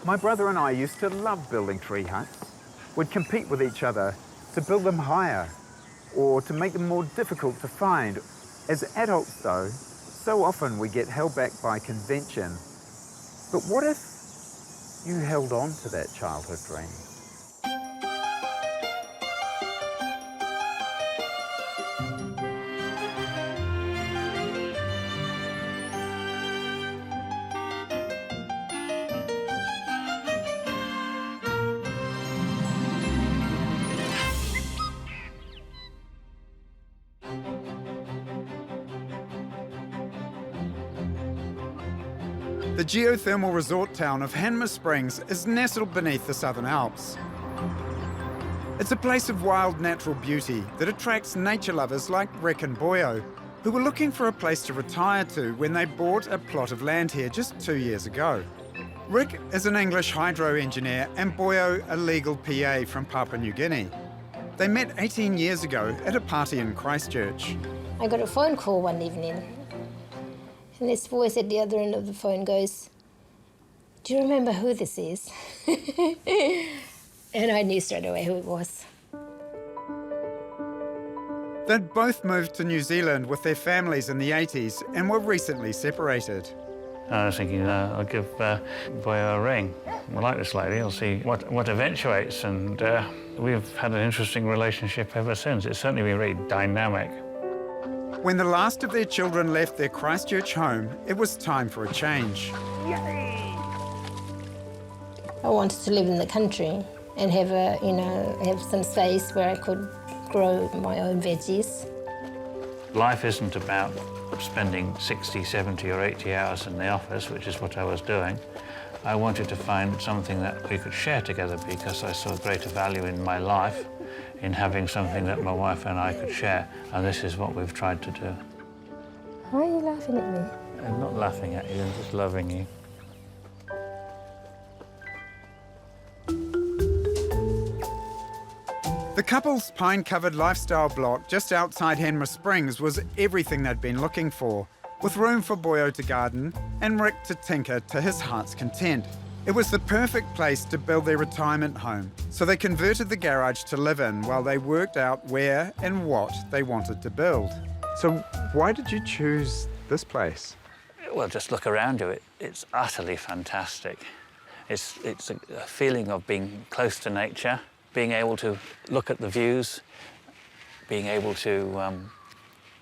My brother and I used to love building tree huts. We'd compete with each other to build them higher or to make them more difficult to find. As adults, though, so often we get held back by convention. But what if you held on to that childhood dream? The geothermal resort town of Hanmer Springs is nestled beneath the Southern Alps. It's a place of wild natural beauty that attracts nature lovers like Ric and Boio, who were looking for a place to retire to when they bought a plot of land here just 2 years ago. Ric is an English hydro engineer and Boio a legal PA from Papua New Guinea. They met 18 years ago at a party in Christchurch. I got a phone call one evening. And this voice at the other end of the phone goes, "Do you remember who this is?" And I knew straight away who it was. They'd both moved to New Zealand with their families in the 80s and were recently separated. I was thinking, I'll give Boyo a ring. I like this lady, I'll see what eventuates, and we've had an interesting relationship ever since. It's certainly been very dynamic. When the last of their children left their Christchurch home, it was time for a change. I wanted to live in the country and have have some space where I could grow my own veggies. Life isn't about spending 60, 70 or 80 hours in the office, which is what I was doing. I wanted to find something that we could share together because I saw greater value in my life in having something that my wife and I could share, and this is what we've tried to do. Why are you laughing at me? I'm not laughing at you, I'm just loving you. The couple's pine-covered lifestyle block just outside Hanmer Springs was everything they'd been looking for, with room for Boyo to garden and Ric to tinker to his heart's content. It was the perfect place to build their retirement home, so they converted the garage to live in while they worked out where and what they wanted to build. So why did you choose this place? Well, just look around you. It's utterly fantastic. It's a feeling of being close to nature, being able to look at the views, being able to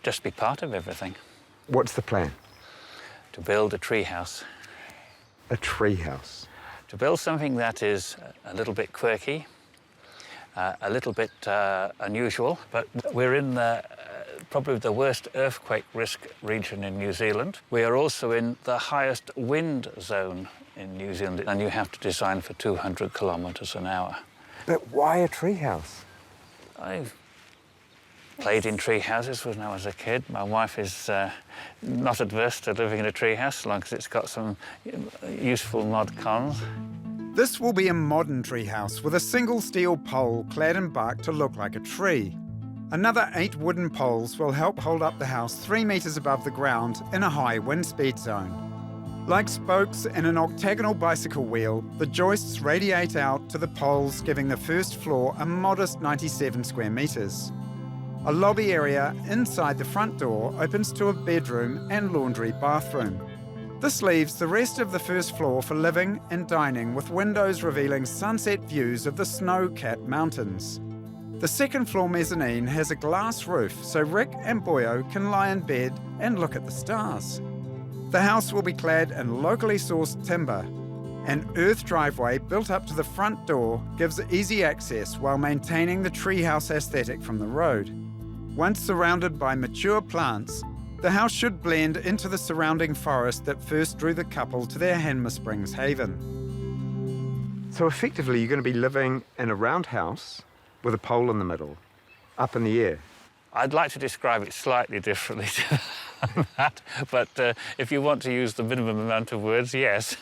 just be part of everything. What's the plan? To build a treehouse. A treehouse? To build something that is a little bit quirky, a little bit unusual, but we're in probably the worst earthquake risk region in New Zealand. We are also in the highest wind zone in New Zealand, and you have to design for 200 kilometres an hour. But why a treehouse? I've played in tree houses when I was a kid. My wife is not adverse to living in a tree house as long as it's got some useful mod cons. This will be a modern tree house with a single steel pole clad in bark to look like a tree. Another 8 wooden poles will help hold up the house 3 metres above the ground in a high wind speed zone. Like spokes in an octagonal bicycle wheel, the joists radiate out to the poles, giving the first floor a modest 97 square metres. A lobby area inside the front door opens to a bedroom and laundry bathroom. This leaves the rest of the first floor for living and dining, with windows revealing sunset views of the snow-capped mountains. The second floor mezzanine has a glass roof so Ric and Boyo can lie in bed and look at the stars. The house will be clad in locally sourced timber. An earth driveway built up to the front door gives easy access while maintaining the treehouse aesthetic from the road. Once surrounded by mature plants, the house should blend into the surrounding forest that first drew the couple to their Hanmer Springs haven. So effectively, you're going to be living in a round house with a pole in the middle, up in the air. I'd like to describe it slightly differently to that, but if you want to use the minimum amount of words, yes.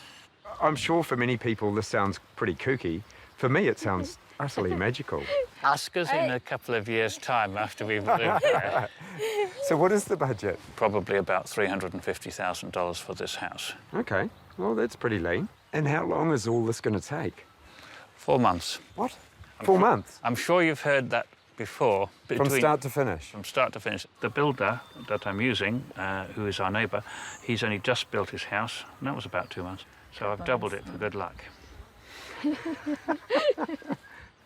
I'm sure for many people this sounds pretty kooky. For me, it sounds utterly magical. Ask us in a couple of years' time after we've lived there. So what is the budget? Probably about $350,000 for this house. Okay. Well, that's pretty lean. And how long is all this going to take? 4 months. What? 4 months? I'm sure you've heard that before. From start to finish? From start to finish. The builder that I'm using, who is our neighbour, he's only just built his house, and that was about 2 months. So I've doubled it for good luck.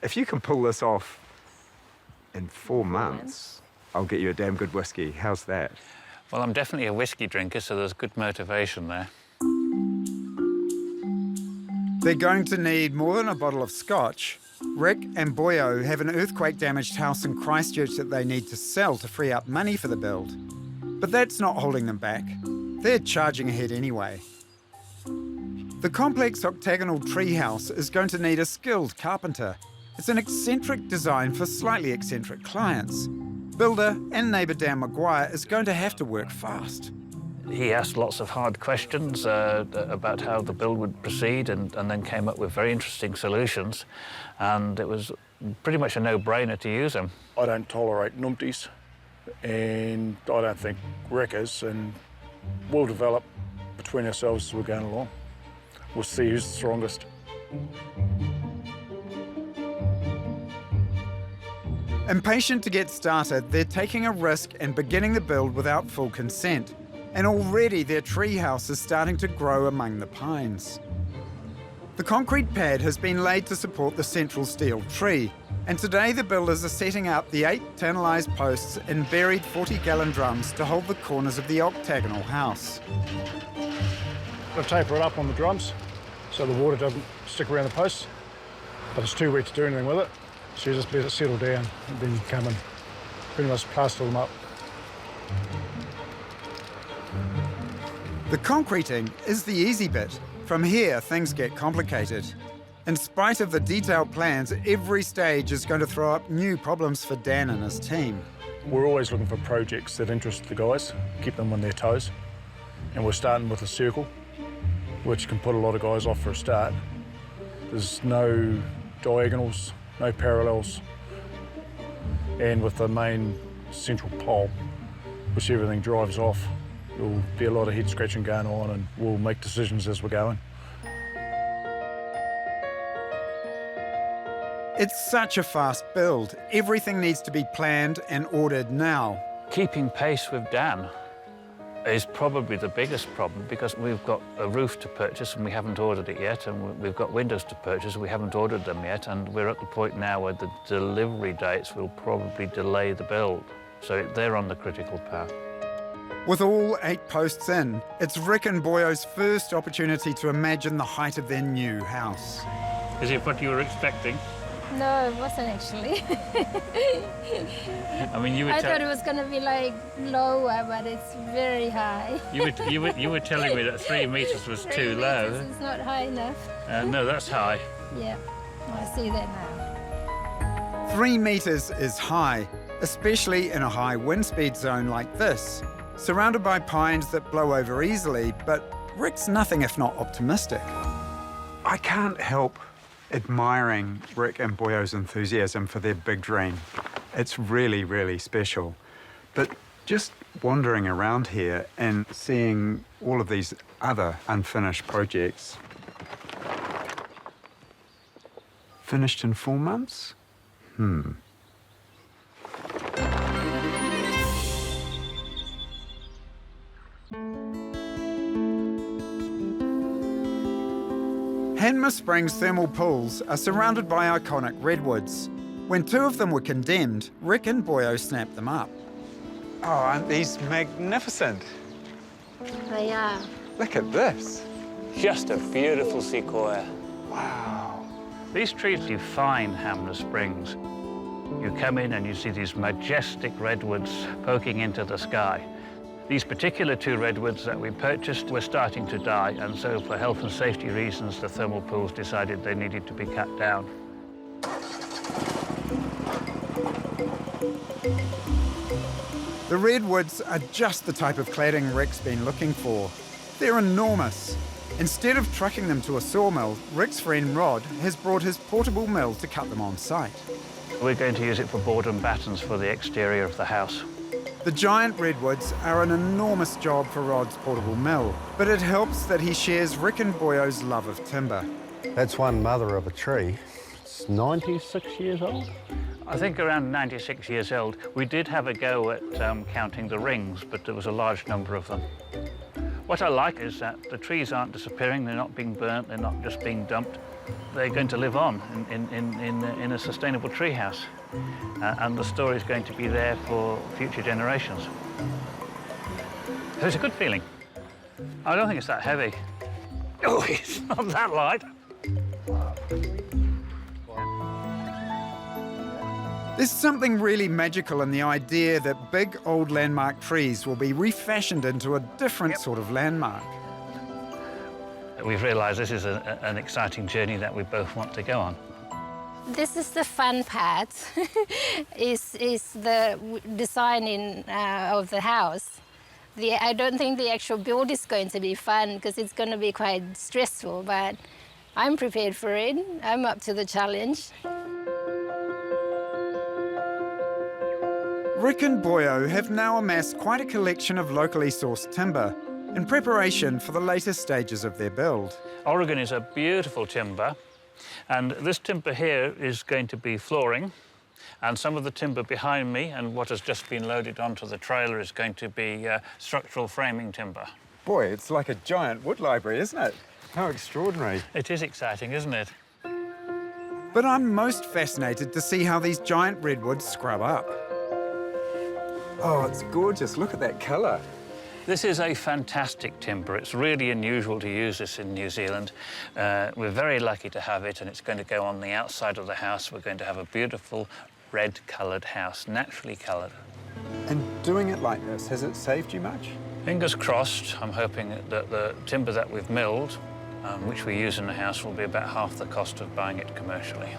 If you can pull this off in 4 months, I'll get you a damn good whiskey. How's that? Well, I'm definitely a whiskey drinker, so there's good motivation there. They're going to need more than a bottle of scotch. Ric and Boio have an earthquake-damaged house in Christchurch that they need to sell to free up money for the build. But that's not holding them back. They're charging ahead anyway. The complex octagonal treehouse is going to need a skilled carpenter. It's an eccentric design for slightly eccentric clients. Builder and neighbour Dan Maguire is going to have to work fast. He asked lots of hard questions about how the build would proceed and then came up with very interesting solutions. And it was pretty much a no-brainer to use them. I don't tolerate numpties, and I don't think Ric is, and we'll develop between ourselves as we're going along. We'll see who's the strongest. Impatient to get started, they're taking a risk and beginning the build without full consent. And already their treehouse is starting to grow among the pines. The concrete pad has been laid to support the central steel tree, and today the builders are setting up the 8 tannalised posts in buried 40-gallon drums to hold the corners of the octagonal house. I'll taper it up on the drums so the water doesn't stick around the posts, but it's too wet to do anything with it, so you just let it settle down, and then you come and pretty much plaster them up. The concreting is the easy bit. From here, things get complicated. In spite of the detailed plans, every stage is going to throw up new problems for Dan and his team. We're always looking for projects that interest the guys, keep them on their toes. And we're starting with a circle, which can put a lot of guys off for a start. There's no diagonals, no parallels. And with the main central pole, which everything drives off, there'll be a lot of head scratching going on, and we'll make decisions as we're going. It's such a fast build. Everything needs to be planned and ordered now. Keeping pace with Dan is probably the biggest problem because we've got a roof to purchase and we haven't ordered it yet, and we've got windows to purchase and we haven't ordered them yet, and we're at the point now where the delivery dates will probably delay the build. So they're on the critical path. With all 8 posts in, it's Ric and Boio's first opportunity to imagine the height of their new house. Is it what you were expecting? No, it wasn't actually. I mean, I thought it was going to be like lower, but it's very high. You were telling me that 3 meters was 3 too low. meters is not high enough. No, that's high. Yeah, I see that now. 3 meters is high, especially in a high wind speed zone like this, surrounded by pines that blow over easily, but Ric's nothing if not optimistic. I can't help admiring Ric and Boio's enthusiasm for their big dream. It's really, really special. But just wandering around here and seeing all of these other unfinished projects. Finished in 4 months? Hanmer Springs thermal pools are surrounded by iconic redwoods. When 2 of them were condemned, Ric and Boio snapped them up. Oh, aren't these magnificent? They are. Look at this. Just a beautiful sequoia. Wow. These trees define Hanmer Springs. You come in and you see these majestic redwoods poking into the sky. These particular 2 redwoods that we purchased were starting to die, and so for health and safety reasons, the thermal pools decided they needed to be cut down. The redwoods are just the type of cladding Ric's been looking for. They're enormous. Instead of trucking them to a sawmill, Ric's friend Rod has brought his portable mill to cut them on site. We're going to use it for board and battens for the exterior of the house. The giant redwoods are an enormous job for Rod's portable mill, but it helps that he shares Ric and Boio's love of timber. That's one mother of a tree. It's 96 years old. I think around 96 years old. We did have a go at counting the rings, but there was a large number of them. What I like is that the trees aren't disappearing, they're not being burnt, they're not just being dumped. They're going to live on in a sustainable treehouse. And the story's going to be there for future generations. So it's a good feeling. I don't think it's that heavy. Oh, it's not that light. There's something really magical in the idea that big old landmark trees will be refashioned into a different sort of landmark. We've realised this is an exciting journey that we both want to go on. This is the fun part, is the designing of the house. I don't think the actual build is going to be fun because it's going to be quite stressful, but I'm prepared for it. I'm up to the challenge. Ric and Boio have now amassed quite a collection of locally sourced timber in preparation for the later stages of their build. Oregon is a beautiful timber, and this timber here is going to be flooring, and some of the timber behind me and what has just been loaded onto the trailer is going to be structural framing timber. Boy, it's like a giant wood library, isn't it? How extraordinary. It is exciting, isn't it? But I'm most fascinated to see how these giant redwoods scrub up. Oh, it's gorgeous. Look at that colour. This is a fantastic timber. It's really unusual to use this in New Zealand. We're very lucky to have it, and it's going to go on the outside of the house. We're going to have a beautiful red-coloured house, naturally coloured. And doing it like this, has it saved you much? Fingers crossed. I'm hoping that the timber that we've milled, which we use in the house, will be about half the cost of buying it commercially.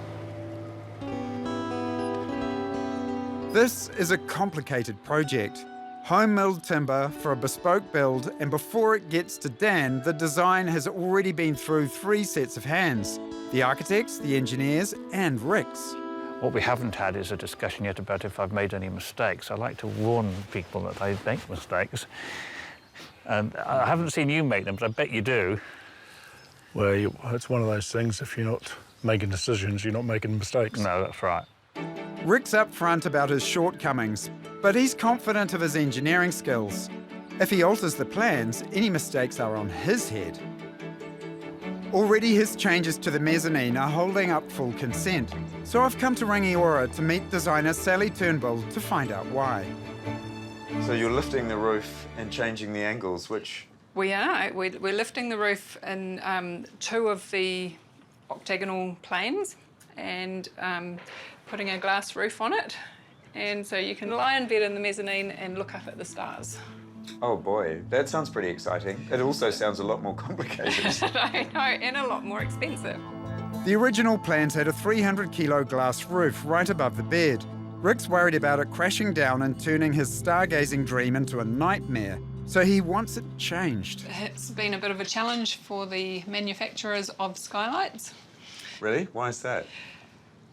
This is a complicated project. Home-milled timber for a bespoke build, and before it gets to Dan, the design has already been through 3 sets of hands: the architects, the engineers, and Ric's. What we haven't had is a discussion yet about if I've made any mistakes. I like to warn people that I make mistakes. And I haven't seen you make them, but I bet you do. Well, it's one of those things, if you're not making decisions, you're not making mistakes. No, that's right. Ric's upfront about his shortcomings, but he's confident of his engineering skills. If he alters the plans, any mistakes are on his head. Already his changes to the mezzanine are holding up full consent, so I've come to Rangiora to meet designer Sally Turnbull to find out why. So you're lifting the roof and changing the angles, which... We are. We're lifting the roof in 2 of the octagonal planes and putting a glass roof on it. And so you can lie in bed in the mezzanine and look up at the stars. Oh boy, that sounds pretty exciting. It also sounds a lot more complicated. I know, and a lot more expensive. The original plans had a 300-kilo glass roof right above the bed. Ric's worried about it crashing down and turning his stargazing dream into a nightmare, so he wants it changed. It's been a bit of a challenge for the manufacturers of skylights. Really? Why is that?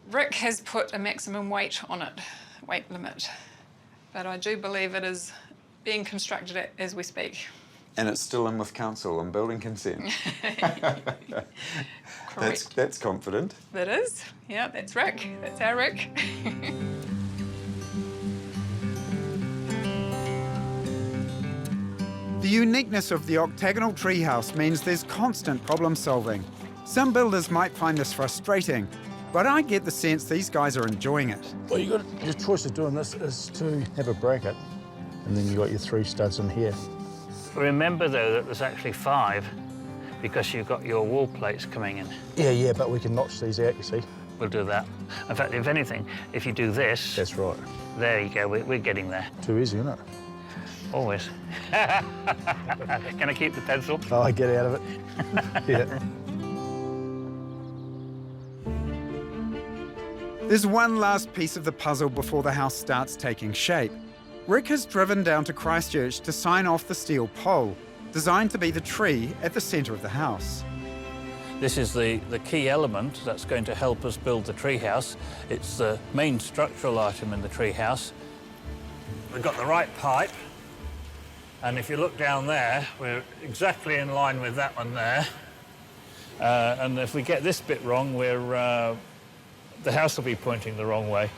Ric has put a maximum weight on it, weight limit, but I do believe it is being constructed as we speak. And it's still in with council and building consent. Correct. That's confident. That is. Yeah, that's Ric. That's our Ric. The uniqueness of the octagonal treehouse means there's constant problem solving. Some builders might find this frustrating, but I get the sense these guys are enjoying it. Well, your choice of doing this is to have a bracket, and then you got your 3 studs in here. Remember, though, that there's actually 5 because you've got your wall plates coming in. Yeah, but we can notch these out, you see. We'll do that. In fact, if anything, if you do this... That's right. There you go, we're getting there. Too easy, isn't it? Always. Can I keep the pencil? Oh, I get out of it. Yeah. There's one last piece of the puzzle before the house starts taking shape. Ric has driven down to Christchurch to sign off the steel pole, designed to be the tree at the centre of the house. This is the key element that's going to help us build the treehouse. It's the main structural item in the treehouse. we've got the right pipe, and if you look down there, we're exactly in line with that one there. And if we get this bit wrong, the house will be pointing the wrong way.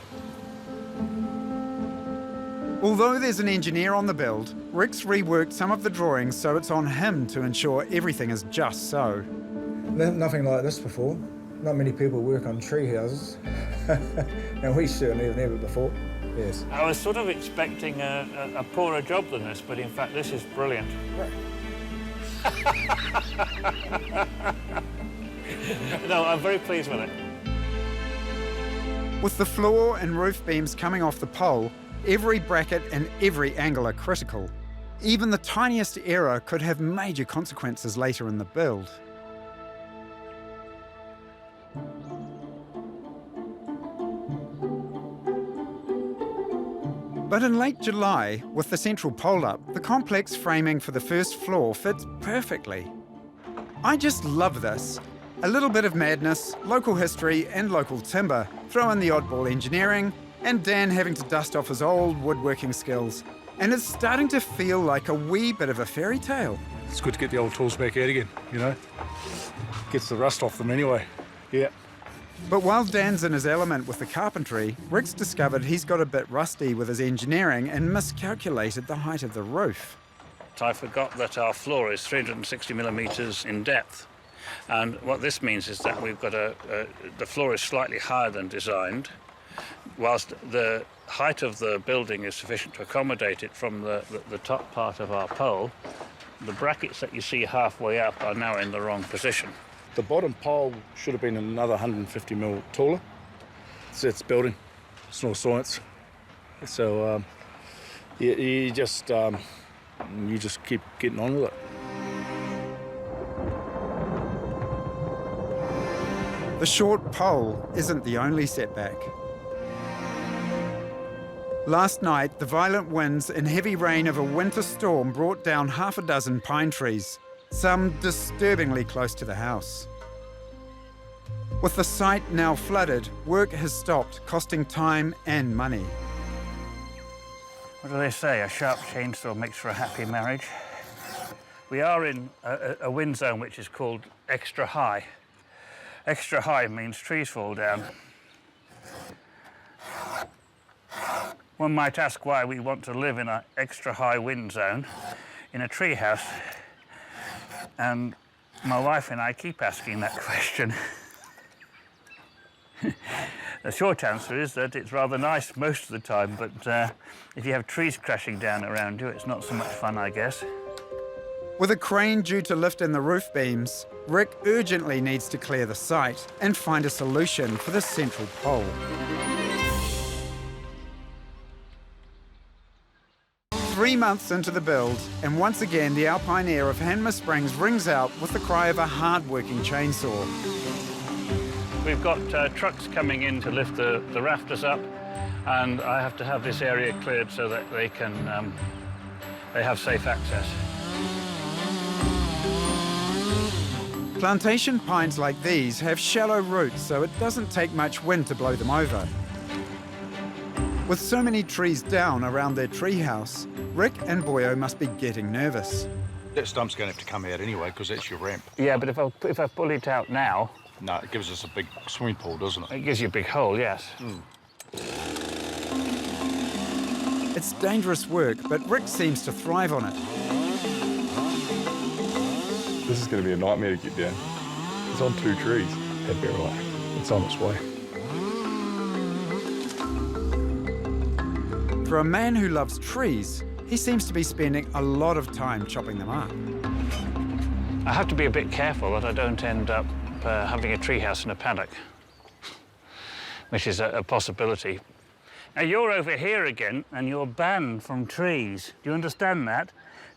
Although there's an engineer on the build, Ric's reworked some of the drawings so it's on him to ensure everything is just so. Nothing like this before. Not many people work on tree houses, and we certainly have never before. Yes. I was sort of expecting a poorer job than this, but in fact this is brilliant. No, I'm very pleased with it. With the floor and roof beams coming off the pole, every bracket and every angle are critical. Even the tiniest error could have major consequences later in the build. But in late July, with the central pole up, the complex framing for the first floor fits perfectly. I just love this. A little bit of madness, local history and local timber, throw in the oddball engineering, and Dan having to dust off his old woodworking skills. And it's starting to feel like a wee bit of a fairy tale. It's good to get the old tools back out again, you know. Gets the rust off them anyway. Yeah. But while Dan's in his element with the carpentry, Ric's discovered he's got a bit rusty with his engineering and miscalculated the height of the roof. I forgot that our floor is 360 millimetres in depth. And what this means is that we've got the floor is slightly higher than designed, whilst the height of the building is sufficient to accommodate it from the top part of our pole. The brackets that you see halfway up are now in the wrong position. The bottom pole should have been another 150 mil taller. It's building. It's no science. So you just keep getting on with it. The short pole isn't the only setback. Last night, the violent winds and heavy rain of a winter storm brought down half a dozen pine trees, some disturbingly close to the house. With the site now flooded, work has stopped, costing time and money. What do they say? A sharp chainsaw makes for a happy marriage. We are in a wind zone which is called extra high. Extra high means trees fall down. One might ask why we want to live in an extra high wind zone in a tree house. And my wife and I keep asking that question. The short answer is that it's rather nice most of the time, but if you have trees crashing down around you, it's not so much fun, I guess. With a crane due to lift in the roof beams, Ric urgently needs to clear the site and find a solution for the central pole. Three months into the build, and once again the alpine air of Hanmer Springs rings out with the cry of a hard-working chainsaw. We've got trucks coming in to lift the rafters up, and I have to have this area cleared so that they have safe access. Plantation pines like these have shallow roots, so it doesn't take much wind to blow them over. With so many trees down around their treehouse, Ric and Boio must be getting nervous. That stump's going to have to come out anyway, because that's your ramp. Yeah, but if I pull it out now... No, it gives us a big swimming pool, doesn't it? It gives you a big hole, yes. It's dangerous work, but Ric seems to thrive on it. This is going to be a nightmare to get down. It's on 2 trees. That'd be right. It's on its way. For a man who loves trees, he seems to be spending a lot of time chopping them up. I have to be a bit careful that I don't end up having a treehouse in a paddock, which is a possibility. Now, you're over here again, and you're banned from trees. Do you understand that?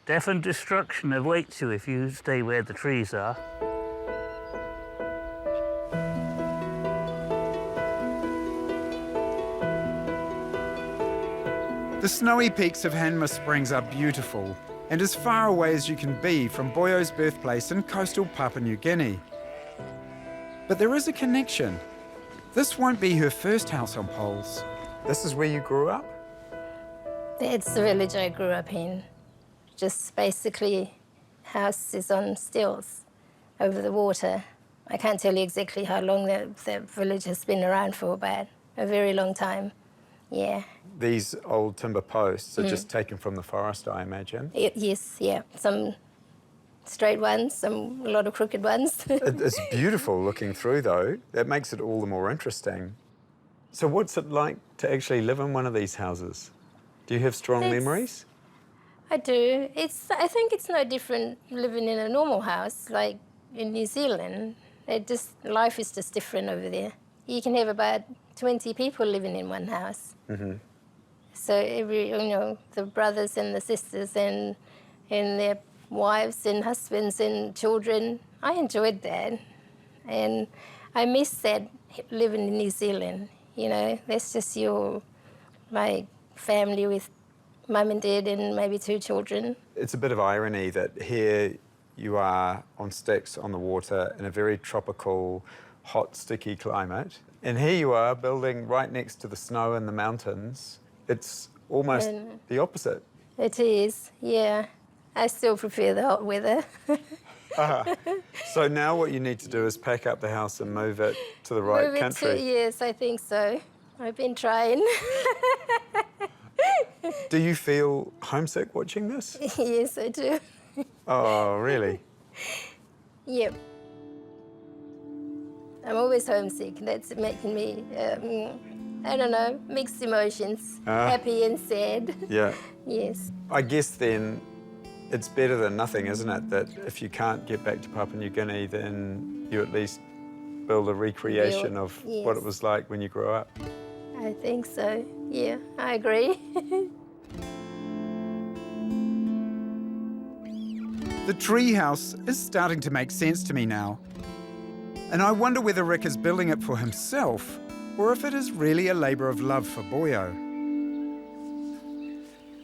Death and destruction awaits you if you stay where the trees are. The snowy peaks of Hanmer Springs are beautiful and as far away as you can be from Boio's birthplace in coastal Papua New Guinea. But there is a connection. This won't be her first house on poles. This is where you grew up? That's the village I grew up in. Just basically house is on stilts over the water. I can't tell you exactly how long that village has been around for, but a very long time, yeah. These old timber posts are just taken from the forest, I imagine. Yes, yeah. Some straight ones, a lot of crooked ones. It's beautiful looking through, though. That makes it all the more interesting. So what's it like to actually live in one of these houses? Do you have strong memories? I do. I think it's no different living in a normal house, like in New Zealand. Life is just different over there. You can have about 20 people living in one house. Mm-hmm. So the brothers and the sisters and their wives and husbands and children, I enjoyed that. And I miss that living in New Zealand. That's just your family with mum and dad and maybe 2 children. It's a bit of irony that here you are on sticks on the water in a very tropical, hot, sticky climate. And here you are building right next to the snow and the mountains. It's almost the opposite. It is, yeah. I still prefer the hot weather. So now what you need to do is pack up the house and move it to the right country. Yes, I think so. I've been trying. Do you feel homesick watching this? Yes, I do. Oh, really? Yep. I'm always homesick. That's making me, I don't know, mixed emotions. Happy and sad. Yeah. Yes. I guess then it's better than nothing, isn't it? That if you can't get back to Papua New Guinea, then you at least build a recreation of what it was like when you grew up. I think so. Yeah, I agree. The treehouse is starting to make sense to me now. And I wonder whether Ric is building it for himself or if it is really a labour of love for Boio.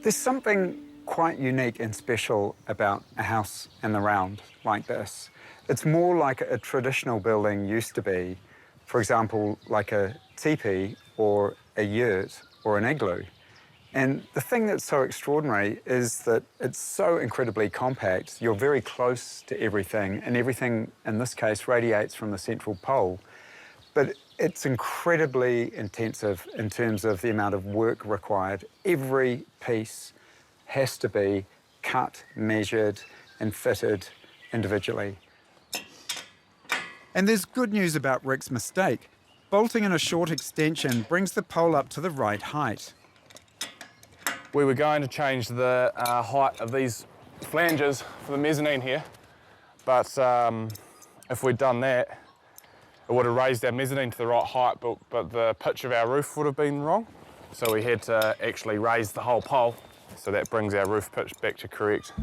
There's something quite unique and special about a house in the round like this. It's more like a traditional building used to be, for example, like a teepee or a yurt or an igloo. And the thing that's so extraordinary is that it's so incredibly compact. You're very close to everything, and everything, in this case, radiates from the central pole. But it's incredibly intensive in terms of the amount of work required. Every piece has to be cut, measured, and fitted individually. And there's good news about Ric's mistake. Bolting in a short extension brings the pole up to the right height. We were going to change the height of these flanges for the mezzanine here, but if we'd done that, it would have raised our mezzanine to the right height, but the pitch of our roof would have been wrong. So we had to actually raise the whole pole, so that brings our roof pitch back to correct.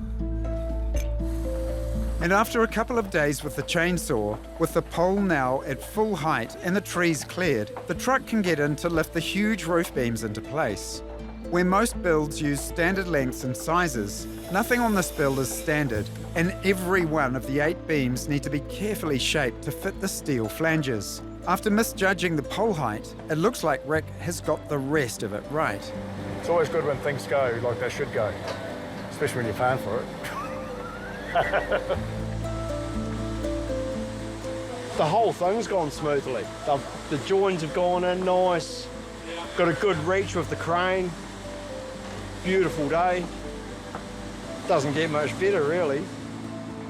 And after a couple of days with the chainsaw, with the pole now at full height and the trees cleared, the truck can get in to lift the huge roof beams into place. Where most builds use standard lengths and sizes, nothing on this build is standard, and every one of the 8 beams need to be carefully shaped to fit the steel flanges. After misjudging the pole height, it looks like Ric has got the rest of it right. It's always good when things go like they should go, especially when you're paying for it. The whole thing's gone smoothly. The joins have gone in nice. Got a good reach with the crane. Beautiful day. Doesn't get much better, really.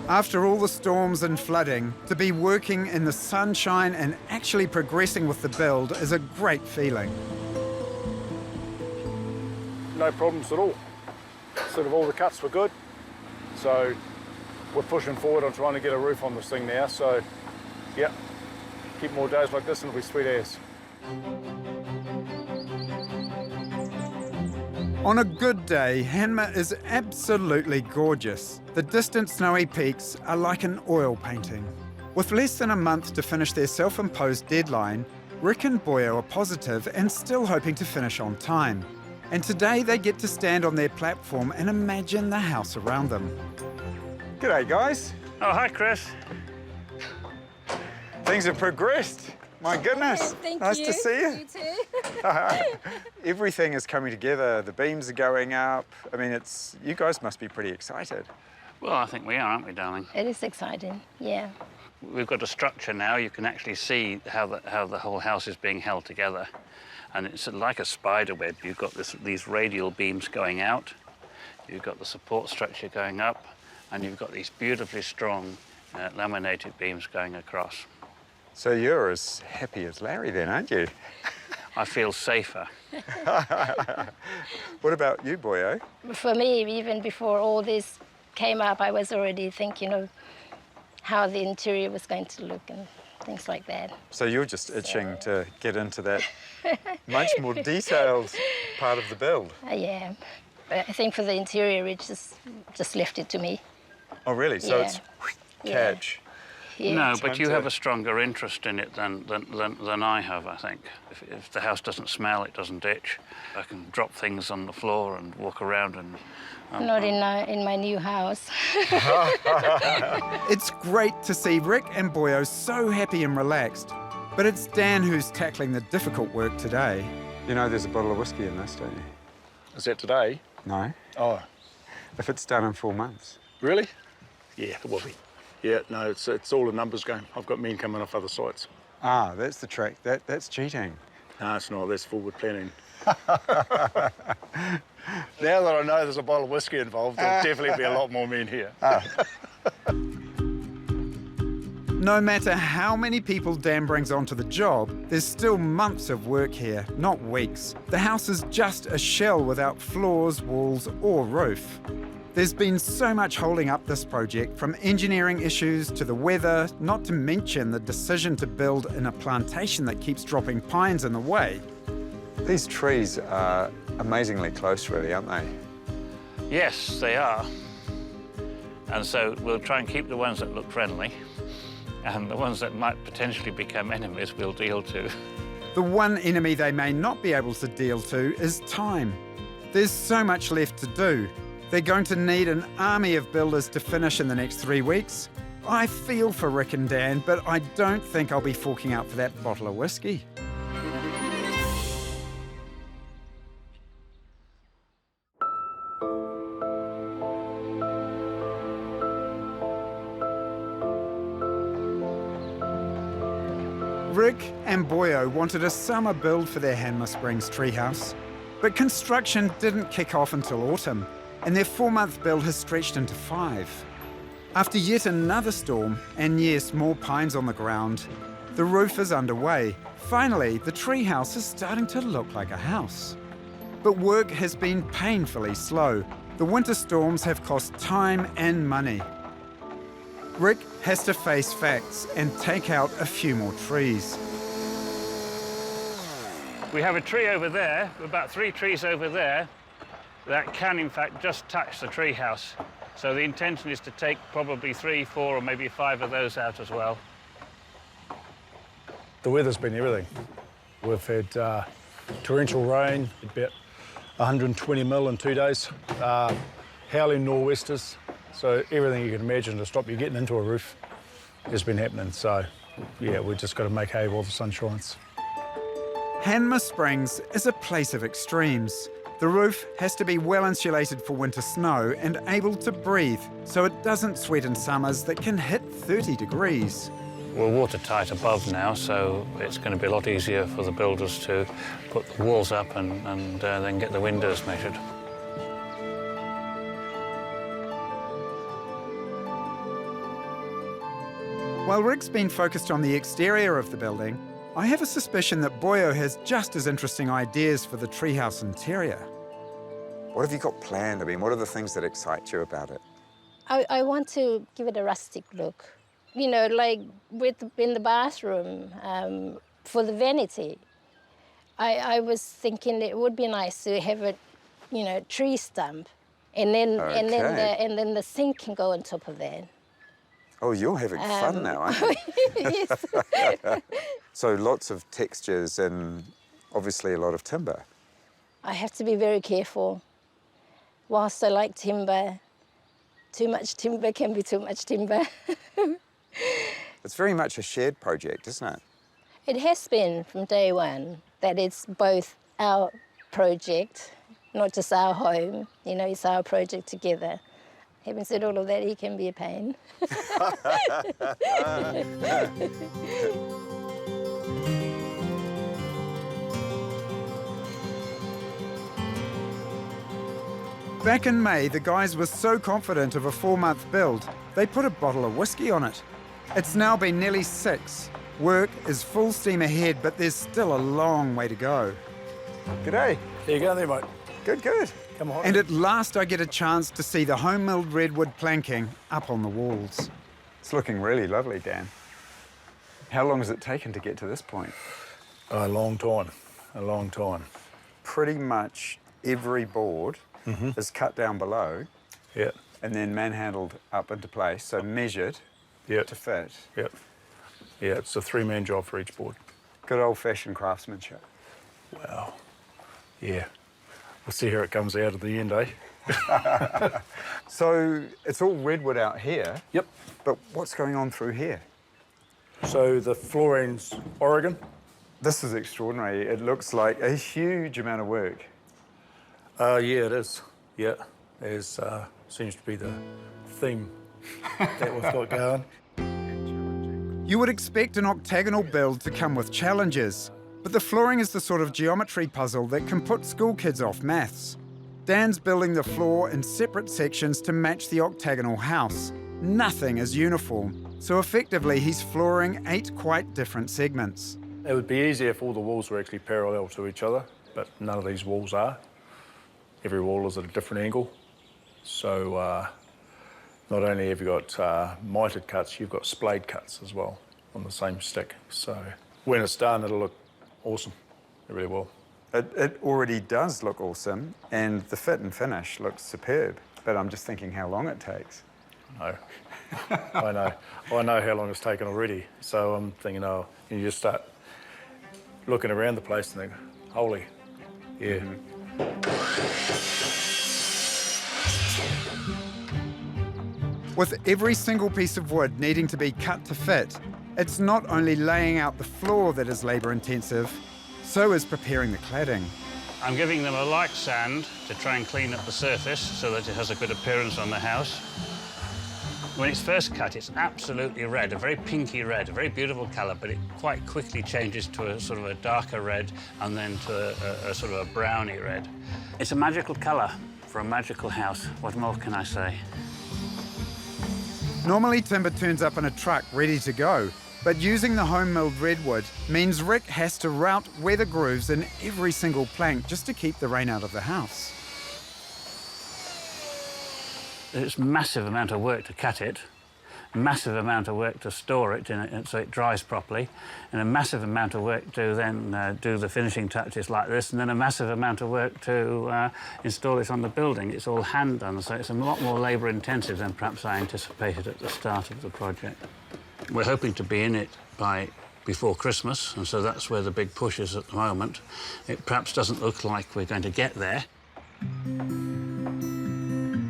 After all the storms and flooding, to be working in the sunshine and actually progressing with the build is a great feeling. No problems at all. Sort of all the cuts were good. So we're pushing forward on trying to get a roof on this thing now. So, yeah, keep more days like this and it'll be sweet as. On a good day, Hanmer is absolutely gorgeous. The distant snowy peaks are like an oil painting. With less than a month to finish their self-imposed deadline, Ric and Boio are positive and still hoping to finish on time. And today they get to stand on their platform and imagine the house around them. G'day, guys. Oh, hi, Chris. Things have progressed. My goodness. Thank nice you. to see you. You too. Everything is coming together. The beams are going up. I mean, you guys must be pretty excited. Well, I think we are, aren't we, darling? It is exciting, yeah. We've got a structure now. You can actually see how the whole house is being held together. And it's like a spider web. You've got these radial beams going out. You've got the support structure going up. And you've got these beautifully strong laminated beams going across. So you're as happy as Larry then, aren't you? I feel safer. What about you, Boyo? For me, even before all this came up, I was already thinking of how the interior was going to look and things like that. So you're just itching to get into that much more detailed part of the build. Yeah, but I think for the interior, it just left it to me. Oh, really? So Yeah. it's Yeah. catch. Yeah. No, Time but you to- have a stronger interest in it than I have, I think. If the house doesn't smell, it doesn't itch. I can drop things on the floor and walk around and... Not in my new house. It's great to see Ric and Boyo so happy and relaxed. But it's Dan who's tackling the difficult work today. You know there's a bottle of whiskey in this, don't you? Is that today? No. Oh, If it's done in 4 months. really? Yeah, it will be. Yeah, no, it's all a numbers game. I've got men coming off other sites. Ah, that's the trick. That's cheating. No, it's not. That's forward planning. Now that I know there's a bottle of whiskey involved, there'll definitely be a lot more men here. No matter how many people Dan brings onto the job, there's still months of work here, not weeks. The house is just a shell without floors, walls, or roof. There's been so much holding up this project, from engineering issues to the weather, not to mention the decision to build in a plantation that keeps dropping pines in the way. These trees are amazingly close, really, aren't they? Yes, they are. And so we'll try and keep the ones that look friendly, and the ones that might potentially become enemies we'll deal to. The one enemy they may not be able to deal to is time. There's so much left to do. They're going to need an army of builders to finish in the next 3 weeks. I feel for Ric and Dan, but I don't think I'll be forking out for that bottle of whiskey. Ric and Boyo wanted a summer build for their Hanmer Springs treehouse, but construction didn't kick off until autumn, and their 4-month build has stretched into 5. After yet another storm, and yes, more pines on the ground, the roof is underway. Finally, the treehouse is starting to look like a house. But work has been painfully slow. The winter storms have cost time and money. Ric has to face facts and take out a few more trees. We have a tree over there, about 3 trees over there, that can in fact just touch the tree house. So the intention is to take probably 3, 4 or maybe 5 of those out as well. The weather's been everything. We've had torrential rain, about 120 mil in 2 days, howling nor'westers. So everything you can imagine to stop you getting into a roof has been happening. So yeah, we've just got to make hay while the sun shines. Hanmer Springs is a place of extremes. The roof has to be well insulated for winter snow and able to breathe, so it doesn't sweat in summers that can hit 30 degrees. We're watertight above now, so it's going to be a lot easier for the builders to put the walls up and then get the windows measured. While Ric's been focused on the exterior of the building, I have a suspicion that Boyo has just as interesting ideas for the treehouse interior. What have you got planned? I mean, what are the things that excite you about it? I want to give it a rustic look. You know, like in the bathroom, for the vanity. I was thinking it would be nice to have a, tree stump, and then the sink can go on top of that. Oh, you're having fun now, aren't you? Yes. So lots of textures and obviously a lot of timber. I have to be very careful. Whilst I like timber, too much timber can be too much timber. It's very much a shared project, isn't it? It has been from day one that it's both our project, not just our home, you know, it's our project together. Having said all of that, he can be a pain. Back in May, the guys were so confident of a 4-month build, they put a bottle of whiskey on it. It's now been nearly 6. Work is full steam ahead, but there's still a long way to go. G'day. How you going there, mate? Good, good. Come on. And at last I get a chance to see the home-milled redwood planking up on the walls. It's looking really lovely, Dan. How long has it taken to get to this point? A long time, a long time. Pretty much every board is cut down below Yeah, and then manhandled up into place, so measured yeah, to fit. yeah. Yeah, it's a 3-man job for each board. Good old-fashioned craftsmanship. Wow. Yeah. We'll see how it comes out at the end, eh? So it's all redwood out here. Yep. But what's going on through here? So the flooring's Oregon. This is extraordinary. It looks like a huge amount of work. Yeah, it is. Yeah. There's seems to be the theme that we've got going. You would expect an octagonal build to come with challenges, but the flooring is the sort of geometry puzzle that can put school kids off maths. Dan's building the floor in separate sections to match the octagonal house. Nothing is uniform, so effectively he's flooring 8 quite different segments. It would be easier if all the walls were actually parallel to each other, but none of these walls are. Every wall is at a different angle. So not only have you got mitered cuts, you've got splayed cuts as well on the same stick. So when it's done, it'll look awesome. It really will. It already does look awesome, and the fit and finish looks superb. But I'm just thinking how long it takes. No, I know. I know how long it's taken already. So I'm thinking, oh, you just start looking around the place and think, holy, yeah. With every single piece of wood needing to be cut to fit, it's not only laying out the floor that is labour-intensive, so is preparing the cladding. I'm giving them a light sand to try and clean up the surface so that it has a good appearance on the house. When it's first cut, it's absolutely red, a very pinky red, a very beautiful colour, but it quite quickly changes to a sort of a darker red and then to a sort of a browny red. It's a magical colour for a magical house. What more can I say? Normally timber turns up in a truck ready to go, but using the home-milled redwood means Ric has to route weather grooves in every single plank just to keep the rain out of the house. It's a massive amount of work to cut it, a massive amount of work to store it so it dries properly, and a massive amount of work to then do the finishing touches like this, and then a massive amount of work to install it on the building. It's all hand done, so it's a lot more labour intensive than perhaps I anticipated at the start of the project. We're hoping to be in it before Christmas, and so that's where the big push is at the moment. It perhaps doesn't look like we're going to get there.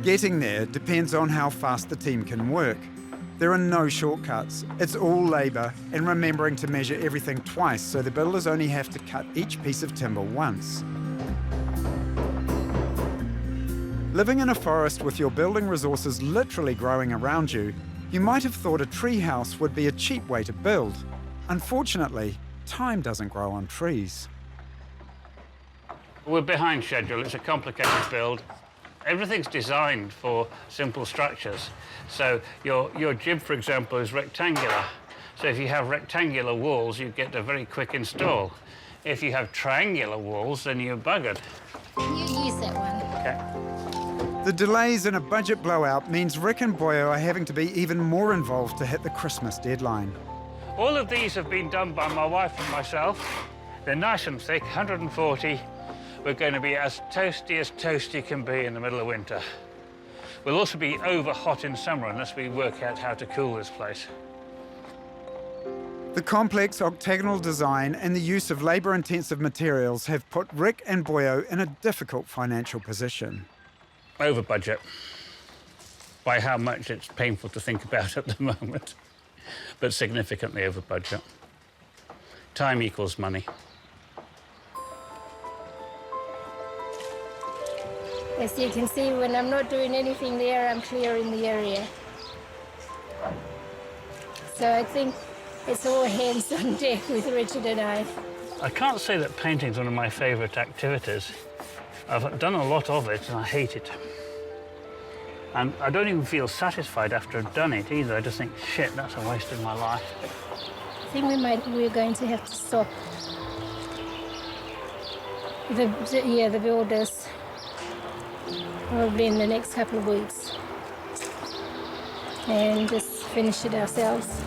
Getting there depends on how fast the team can work. There are no shortcuts. It's all labour and remembering to measure everything twice so the builders only have to cut each piece of timber once. Living in a forest with your building resources literally growing around you, you might have thought a tree house would be a cheap way to build. Unfortunately, time doesn't grow on trees. We're behind schedule. It's a complicated build. Everything's designed for simple structures. So your jib, for example, is rectangular. So if you have rectangular walls, you get a very quick install. If you have triangular walls, then you're buggered. You use that one. Okay. The delays in a budget blowout means Ric and Boio are having to be even more involved to hit the Christmas deadline. All of these have been done by my wife and myself. They're nice and thick, 140. We're going to be as toasty can be in the middle of winter. We'll also be over hot in summer unless we work out how to cool this place. The complex octagonal design and the use of labour-intensive materials have put Ric and Boio in a difficult financial position. Over budget. By how much it's painful to think about at the moment, but significantly over budget. Time equals money. As you can see, when I'm not doing anything there, I'm clearing the area. So I think it's all hands on deck with Richard and I. I can't say that painting's one of my favourite activities. I've done a lot of it and I hate it. And I don't even feel satisfied after I've done it either. I just think, shit, that's a waste of my life. I think we're going to have to stop the builders probably in the next couple of weeks and just finish it ourselves.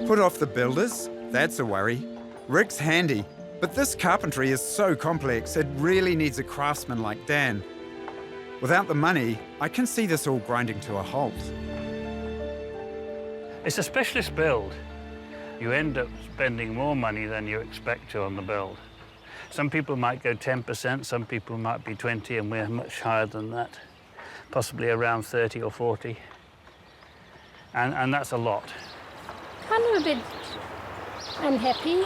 Put off the builders? That's a worry. Ric's handy, but this carpentry is so complex it really needs a craftsman like Dan. Without the money, I can see this all grinding to a halt. It's a specialist build. You end up spending more money than you expect to on the build. Some people might go 10%, some people might be 20, and we're much higher than that, possibly around 30 or 40. And that's a lot. Kind of a bit unhappy,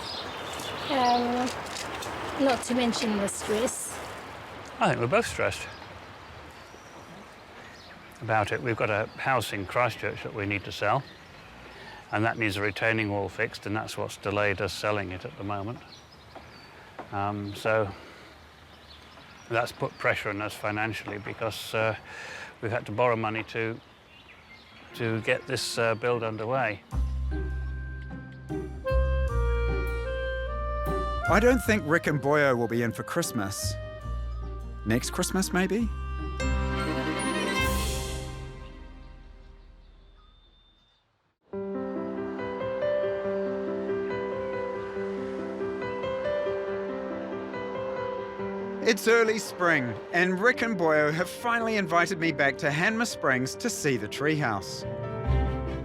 not to mention the stress. I think we're both stressed about it. We've got a house in Christchurch that we need to sell, and that needs a retaining wall fixed, and that's what's delayed us selling it at the moment. So that's put pressure on us financially because we've had to borrow money to get this build underway. I don't think Ric and Boio will be in for Christmas. Next Christmas, maybe? It's early spring, and Ric and Boio have finally invited me back to Hanmer Springs to see the treehouse.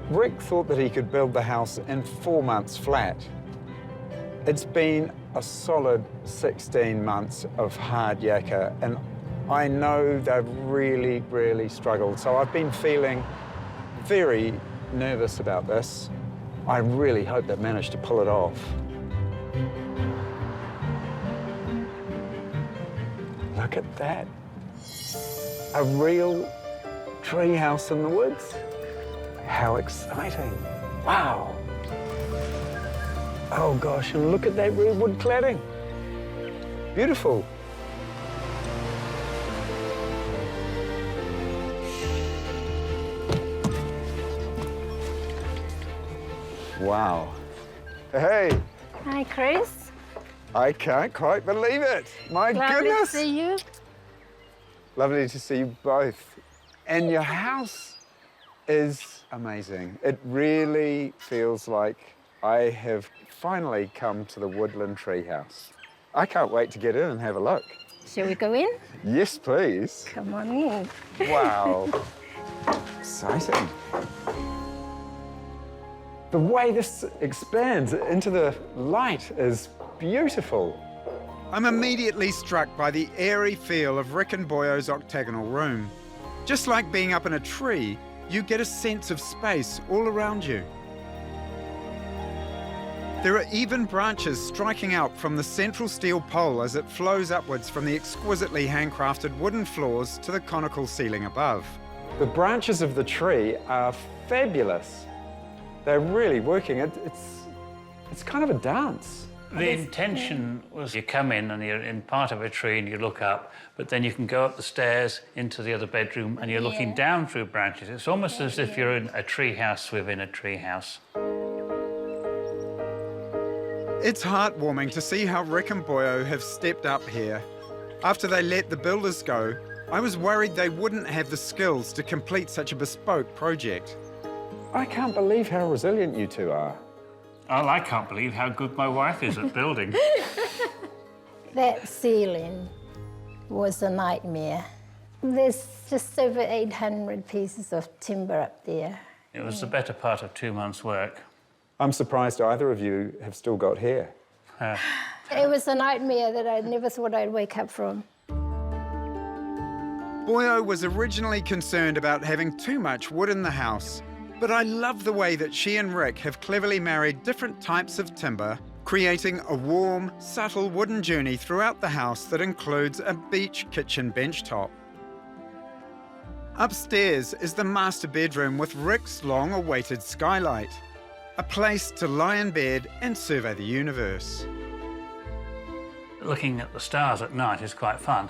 Ric thought that he could build the house in 4 months flat. It's been a solid 16 months of hard yakka, and I know they've really, really struggled. So I've been feeling very nervous about this. I really hope they've managed to pull it off. Look at that. A real tree house in the woods. How exciting. Wow. Oh gosh, and look at that redwood cladding. Beautiful. Wow. Hey. Hi, Chris. I can't quite believe it. My goodness. Lovely to see you. Lovely to see you both. And your house is amazing. It really feels like I have finally come to the woodland treehouse. I can't wait to get in and have a look. Shall we go in? Yes, please. Come on in. Wow. Exciting. The way this expands into the light is beautiful. I'm immediately struck by the airy feel of Ric and Boio's octagonal room. Just like being up in a tree, you get a sense of space all around you. There are even branches striking out from the central steel pole as it flows upwards from the exquisitely handcrafted wooden floors to the conical ceiling above. The branches of the tree are fabulous. They're really working. It's kind of a dance. The intention was you come in and you're in part of a tree and you look up, but then you can go up the stairs into the other bedroom and you're looking down through branches. It's almost as if you're in a tree house within a tree house. It's heartwarming to see how Ric and Boio have stepped up here. After they let the builders go, I was worried they wouldn't have the skills to complete such a bespoke project. I can't believe how resilient you two are. Oh, I can't believe how good my wife is at building. That ceiling was a nightmare. There's just over 800 pieces of timber up there. It was the better part of 2 months' work. I'm surprised either of you have still got hair. It was a nightmare that I never thought I'd wake up from. Boio was originally concerned about having too much wood in the house, But I love the way that she and Rick have cleverly married different types of timber, creating a warm, subtle wooden journey throughout the house that includes a beach kitchen bench top. Upstairs is the master bedroom with Rick's long-awaited skylight, a place to lie in bed and survey the universe. Looking at the stars at night is quite fun.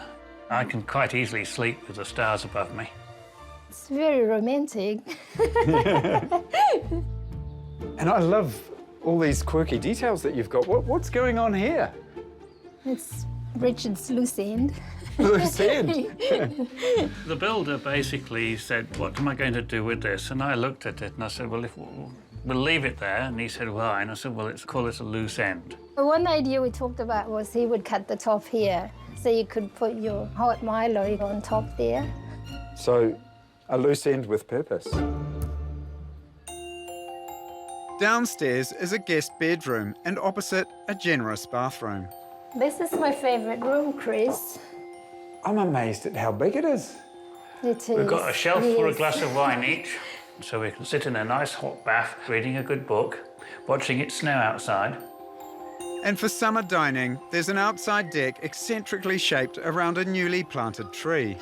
I can quite easily sleep with the stars above me. It's very romantic. And I love all these quirky details that you've got. What's going on here? It's Richard's loose end. Loose end? The builder basically said, what am I going to do with this? And I looked at it and I said, well, we'll leave it there. And he said, why? And I said, well, let's call it a loose end. One idea we talked about was he would cut the top here, so you could put your hot Milo on top there. So, a loose end with purpose. Downstairs is a guest bedroom and opposite a generous bathroom. This is my favourite room, Chris. I'm amazed at how big it is. It is. We've got a shelf for a glass of wine each, so we can sit in a nice hot bath, reading a good book, watching it snow outside. And for summer dining, there's an outside deck eccentrically shaped around a newly planted tree.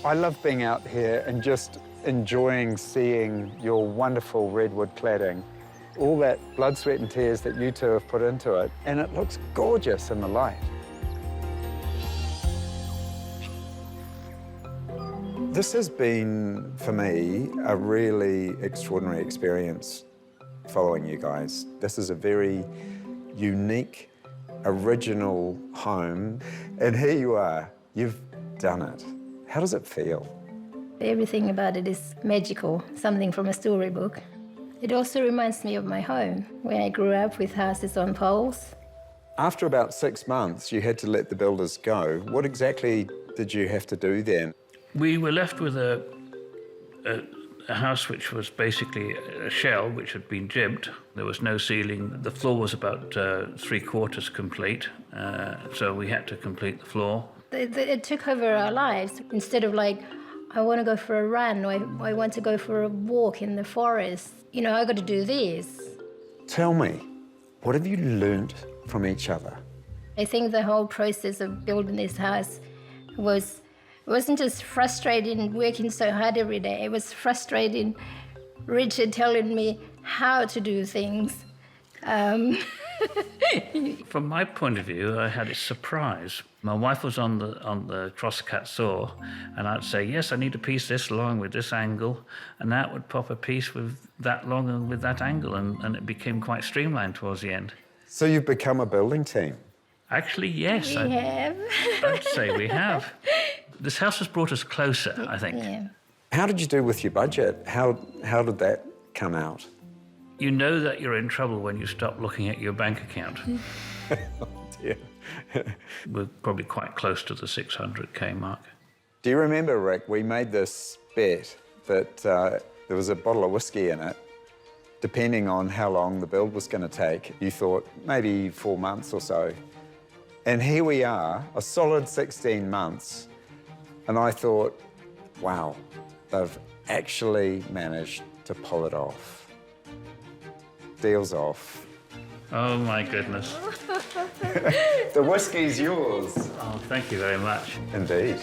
I love being out here and just enjoying seeing your wonderful redwood cladding. All that blood, sweat and tears that you two have put into it, and it looks gorgeous in the light. This has been, for me, a really extraordinary experience following you guys. This is a very unique, original home, and here you are. You've done it. How does it feel? Everything about it is magical, something from a storybook. It also reminds me of my home, where I grew up with houses on poles. After about 6 months, you had to let the builders go. What exactly did you have to do then? We were left with a house which was basically a shell which had been jibbed. There was no ceiling. The floor was about 3/4 complete, so we had to complete the floor. It took over our lives. Instead of like, I want to go for a run, or I want to go for a walk in the forest, you know, I got to do this. Tell me, what have you learnt from each other? I think the whole process of building this house wasn't just frustrating working so hard every day. It was frustrating Richard telling me how to do things. From my point of view, I had a surprise. My wife was on the cross-cut saw, and I'd say, yes, I need a piece this long with this angle, and that would pop a piece with that long and with that angle, and it became quite streamlined towards the end. So you've become a building team? Actually, yes. We have. I'd say we have. This house has brought us closer, I think. Yeah. How did you do with your budget? How did that come out? You know that you're in trouble when you stop looking at your bank account. Oh dear. We're probably quite close to the 600K mark. Do you remember, Rick, we made this bet that there was a bottle of whiskey in it. Depending on how long the build was going to take, you thought maybe 4 months or so. And here we are, a solid 16 months. And I thought, wow, they've actually managed to pull it off. Deal's off. Oh, my goodness. The whiskey's yours. Oh, thank you very much. Indeed.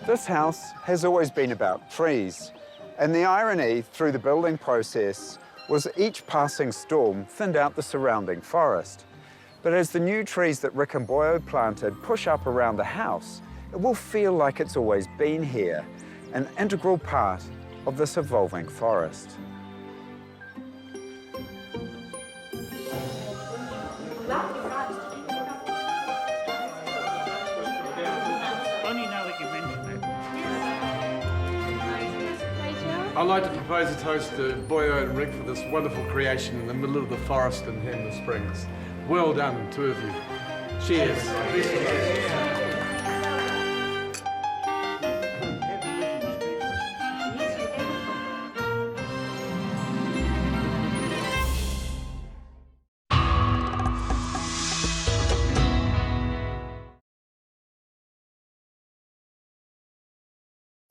This house has always been about trees, and the irony through the building process was each passing storm thinned out the surrounding forest. But as the new trees that Ric and Boio planted push up around the house, it will feel like it's always been here, an integral part of this evolving forest. Only now that you mention it. I'd like to propose a toast to Boio and Ric for this wonderful creation in the middle of the forest in Hanmer Springs. Well done, two of you. Cheers.